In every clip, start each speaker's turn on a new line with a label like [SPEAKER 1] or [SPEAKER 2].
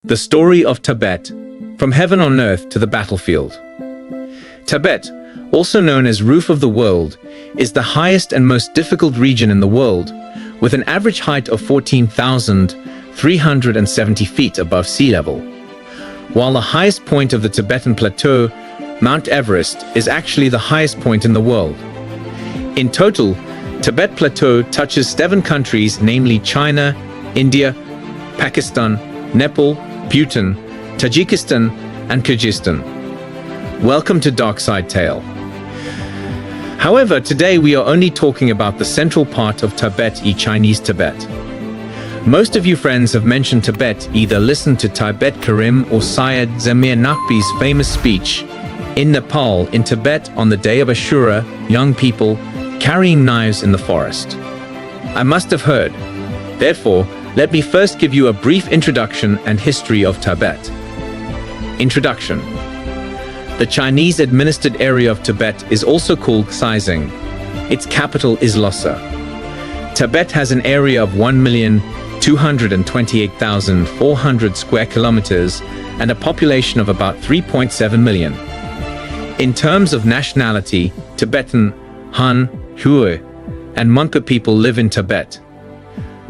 [SPEAKER 1] The story of Tibet, from heaven on earth to the battlefield. Tibet, also known as Roof of the World, is the highest and most difficult region in the world, with an average height of 14,370 feet above sea level. While the highest point of the Tibetan Plateau, Mount Everest, is actually the highest point in the world. In total, Tibet Plateau touches 7 countries, namely China, India, Pakistan, Nepal, Bhutan, Tajikistan, and Kyrgyzstan. Welcome to Dark Side Tale. However, today we are only talking about the central part of Tibet, Chinese Tibet. Most of you friends have mentioned Tibet, either listened to Tibet Karim or Syed Zamir Naqvi's famous speech in Nepal, in Tibet on the day of Ashura, young people carrying knives in the forest. I must have heard. Therefore, let me first give you a brief introduction and history of Tibet. Introduction. The Chinese-administered area of Tibet is also called Xizang. Its capital is Lhasa. Tibet has an area of 1,228,400 square kilometers and a population of about 3.7 million. In terms of nationality, Tibetan, Han, Hui, and Monpa people live in Tibet.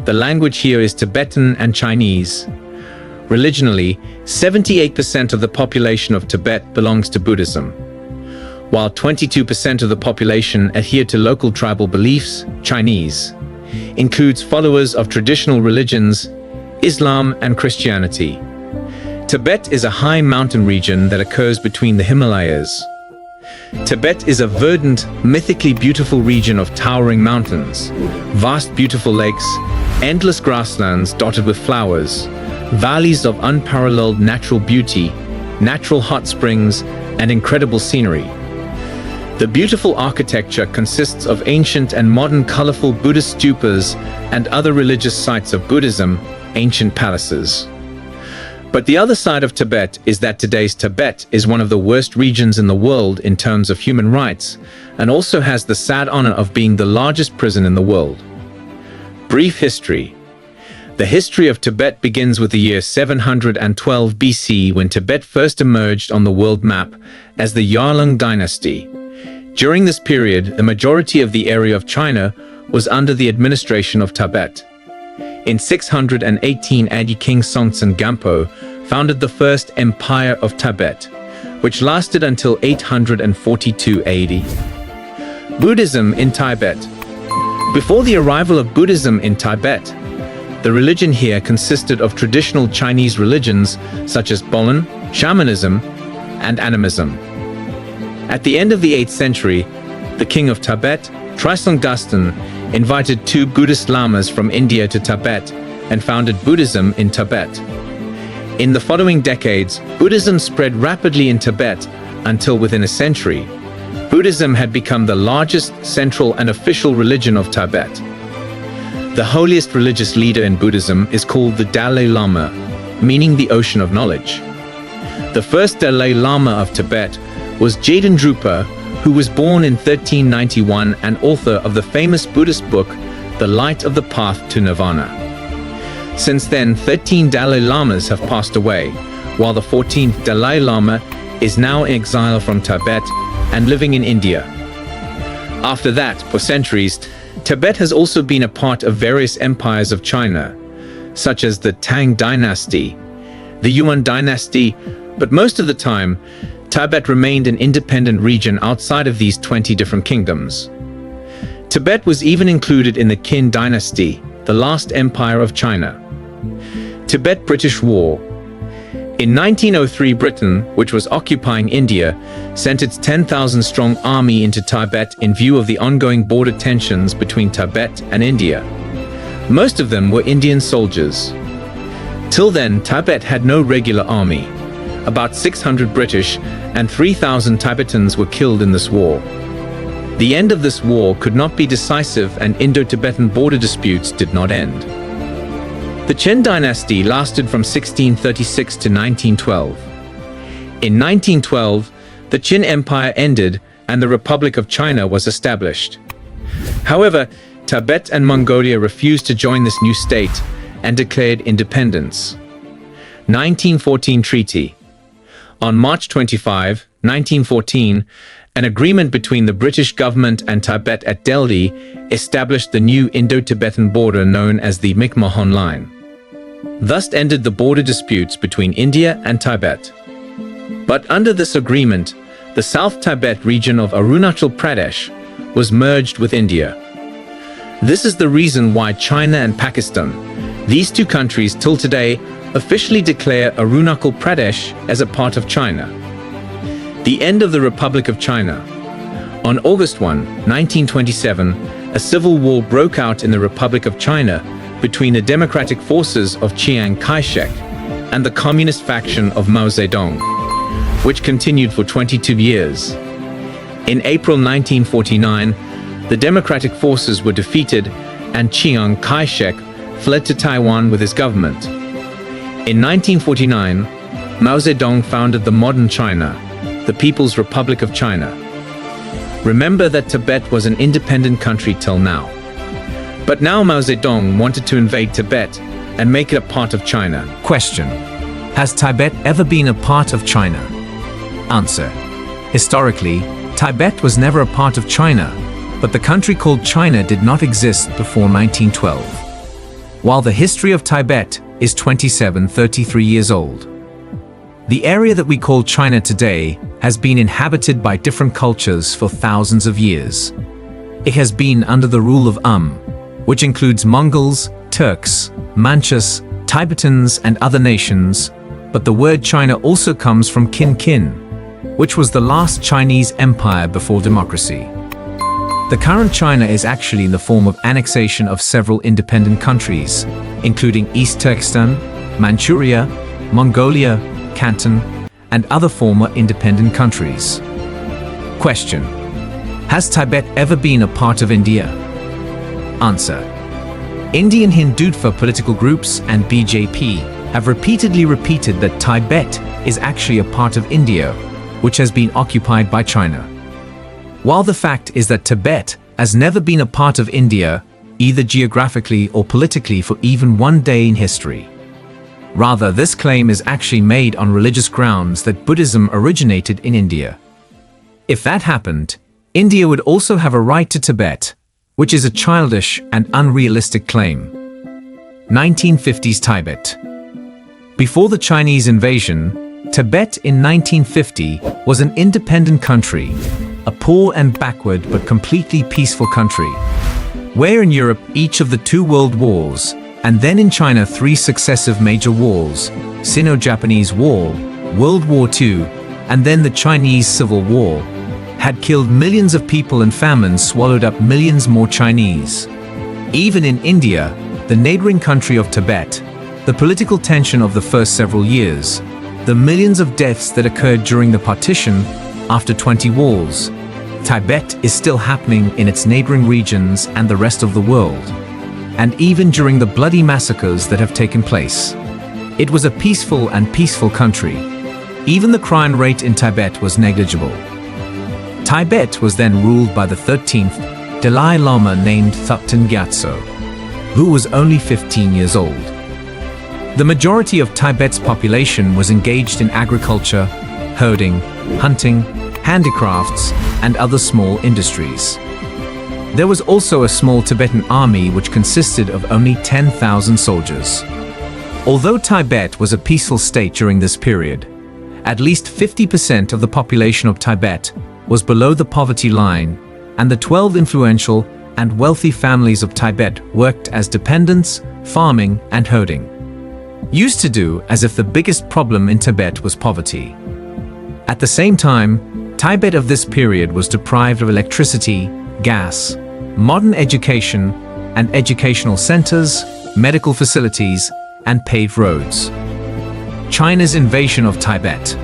[SPEAKER 1] The language here is Tibetan and Chinese. Religionally, 78% of the population of Tibet belongs to Buddhism, while 22% of the population adhere to local tribal beliefs. Chinese includes followers of traditional religions, Islam and Christianity. Tibet is a high mountain region that occurs between the Himalayas. Tibet is a verdant, mythically beautiful region of towering mountains, vast beautiful lakes, endless grasslands dotted with flowers, valleys of unparalleled natural beauty, natural hot springs, and incredible scenery. The beautiful architecture consists of ancient and modern colorful Buddhist stupas and other religious sites of Buddhism, ancient palaces. But the other side of Tibet is that today's Tibet is one of the worst regions in the world in terms of human rights, and also has the sad honor of being the largest prison in the world. Brief history. The history of Tibet begins with the year 712 BC, when Tibet first emerged on the world map as the Yarlung dynasty. During this period, the majority of the area of China was under the administration of Tibet. In 618 AD, King Songtsen Gampo founded the first Empire of Tibet, which lasted until 842 AD. Buddhism in Tibet. Before the arrival of Buddhism in Tibet, the religion here consisted of traditional Chinese religions such as Bolan, shamanism, and animism. At the end of the 8th century, the king of Tibet, Trisong Dustan, invited 2 Buddhist lamas from India to Tibet and founded Buddhism in Tibet. In the following decades, Buddhism spread rapidly in Tibet until within a century, Buddhism had become the largest, central, and official religion of Tibet. The holiest religious leader in Buddhism is called the Dalai Lama, meaning the ocean of knowledge. The first Dalai Lama of Tibet was Jaden Drupa, who was born in 1391 and author of the famous Buddhist book, The Light of the Path to Nirvana. Since then, 13 Dalai Lamas have passed away, while the 14th Dalai Lama is now in exile from Tibet and living in India. After that, for centuries, Tibet has also been a part of various empires of China, such as the Tang dynasty, the Yuan dynasty, but most of the time, Tibet remained an independent region outside of these 20 different kingdoms. Tibet was even included in the Qin dynasty, the last empire of China. Tibet-British War. In 1903, Britain, which was occupying India, sent its 10,000-strong army into Tibet in view of the ongoing border tensions between Tibet and India. Most of them were Indian soldiers. Till then, Tibet had no regular army. About 600 British and 3,000 Tibetans were killed in this war. The end of this war could not be decisive, and Indo-Tibetan border disputes did not end. The Qin dynasty lasted from 1636 to 1912. In 1912, the Qin Empire ended and the Republic of China was established. However, Tibet and Mongolia refused to join this new state and declared independence. 1914 Treaty. On March 25, 1914, an agreement between the British government and Tibet at Delhi established the new Indo-Tibetan border known as the McMahon Line. Thus ended the border disputes between India and Tibet. But under this agreement, the South Tibet region of Arunachal Pradesh was merged with India. This is the reason why China and Pakistan, these two countries till today, officially declare Arunachal Pradesh as a part of China. The end of the Republic of China. On August 1, 1927, a civil war broke out in the Republic of China between the democratic forces of Chiang Kai-shek and the communist faction of Mao Zedong, which continued for 22 years. In April 1949, the democratic forces were defeated and Chiang Kai-shek fled to Taiwan with his government. In 1949, Mao Zedong founded the modern China, the People's Republic of China. Remember that Tibet was an independent country till now. But now Mao Zedong wanted to invade Tibet and make it a part of China.
[SPEAKER 2] Question: Has Tibet ever been a part of China? Answer: Historically, Tibet was never a part of China, but the country called China did not exist before 1912. While the history of Tibet is 33 years old. The area that we call China today has been inhabited by different cultures for thousands of years. It has been under the rule of which includes Mongols, Turks, Manchus, Tibetans and other nations, but the word China also comes from Kin, which was the last Chinese empire before democracy. The current China is actually in the form of annexation of several independent countries, including East Turkestan, Manchuria, Mongolia, Canton, and other former independent countries. Question: Has Tibet ever been a part of India? Answer: Indian Hindutva political groups and BJP have repeatedly repeated that Tibet is actually a part of India, which has been occupied by China. While the fact is that Tibet has never been a part of India, either geographically or politically for even one day in history. Rather, this claim is actually made on religious grounds that Buddhism originated in India. If that happened, India would also have a right to Tibet, which is a childish and unrealistic claim. 1950s Tibet. Before the Chinese invasion, Tibet in 1950 was an independent country, a poor and backward but completely peaceful country. Where in Europe each of the two world wars, and then in China 3 successive major wars, Sino-Japanese War, World War II, and then the Chinese Civil War, had killed millions of people and famine swallowed up millions more Chinese. Even in India, the neighboring country of Tibet, the political tension of the first several years, the millions of deaths that occurred during the partition after 20 wars, Tibet is still happening in its neighboring regions and the rest of the world. And even during the bloody massacres that have taken place. It was a peaceful country. Even the crime rate in Tibet was negligible. Tibet was then ruled by the 13th Dalai Lama named Thupten Gyatso, who was only 15 years old. The majority of Tibet's population was engaged in agriculture, herding, hunting, handicrafts, and other small industries. There was also a small Tibetan army which consisted of only 10,000 soldiers. Although Tibet was a peaceful state during this period, at least 50% of the population of Tibet was below the poverty line, and the 12 influential and wealthy families of Tibet worked as dependents, farming and herding. Used to do as if the biggest problem in Tibet was poverty. At the same time, Tibet of this period was deprived of electricity, gas, modern education, and educational centers, medical facilities, and paved roads. China's invasion of Tibet.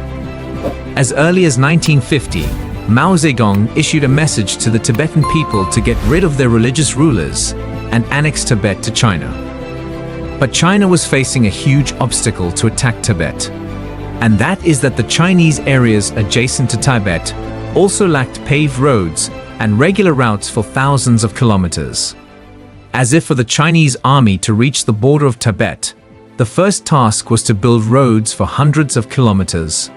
[SPEAKER 2] As early as 1950, Mao Zedong issued a message to the Tibetan people to get rid of their religious rulers and annex Tibet to China. But China was facing a huge obstacle to attack Tibet, and that is that the Chinese areas adjacent to Tibet also lacked paved roads and regular routes for thousands of kilometers. As if for the Chinese army to reach the border of Tibet, The first task was to build roads for hundreds of kilometers,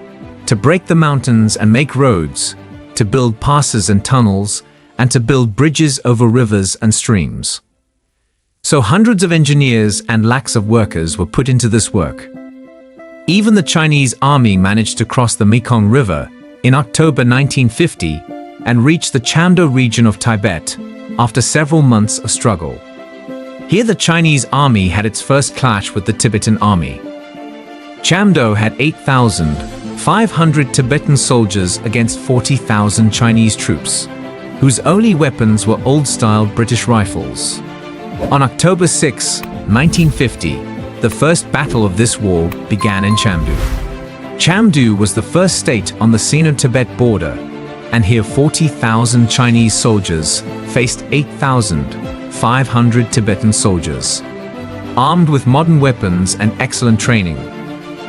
[SPEAKER 2] to break the mountains and make roads, to build passes and tunnels, and to build bridges over rivers and streams. So hundreds of engineers and lakhs of workers were put into this work. Even the Chinese army managed to cross the Mekong River in October 1950 and reach the Chamdo region of Tibet after several months of struggle. Here the Chinese army had its first clash with the Tibetan army. Chamdo had 8,500 Tibetan soldiers against 40,000 Chinese troops, whose only weapons were old-style British rifles. On October 6, 1950, the first battle of this war began in Chamdo. Chamdo was the first state on the Sino-Tibet border, and here 40,000 Chinese soldiers faced 8,500 Tibetan soldiers. Armed with modern weapons and excellent training,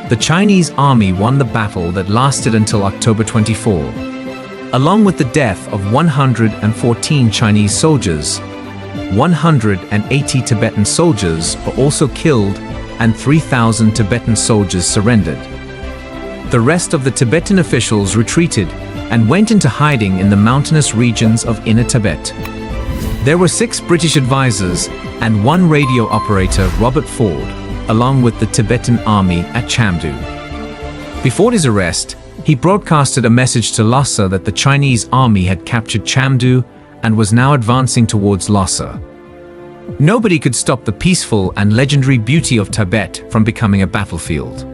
[SPEAKER 2] the Chinese army won the battle that lasted until October 24. Along with the death of 114 Chinese soldiers, 180 Tibetan soldiers were also killed and 3,000 Tibetan soldiers surrendered. The rest of the Tibetan officials retreated and went into hiding in the mountainous regions of Inner Tibet. There were 6 British advisors and 1 radio operator, Robert Ford, along with the Tibetan army at Chamdo. Before his arrest, he broadcasted a message to Lhasa that the Chinese army had captured Chamdo and was now advancing towards Lhasa. Nobody could stop the peaceful and legendary beauty of Tibet from becoming a battlefield.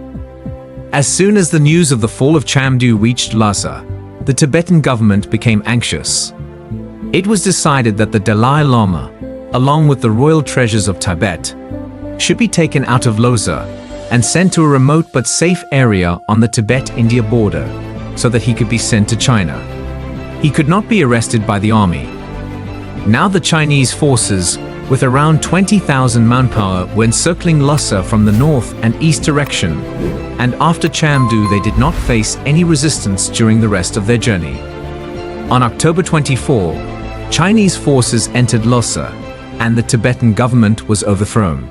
[SPEAKER 2] As soon as the news of the fall of Chamdo reached Lhasa, the Tibetan government became anxious. It was decided that the Dalai Lama, along with the royal treasures of Tibet, should be taken out of Lhasa and sent to a remote but safe area on the Tibet-India border so that he could be sent to China. He could not be arrested by the army. Now the Chinese forces, with around 20,000 manpower, were encircling Lhasa from the north and east direction, and after Chamdo they did not face any resistance during the rest of their journey. On October 24, Chinese forces entered Lhasa, and the Tibetan government was overthrown.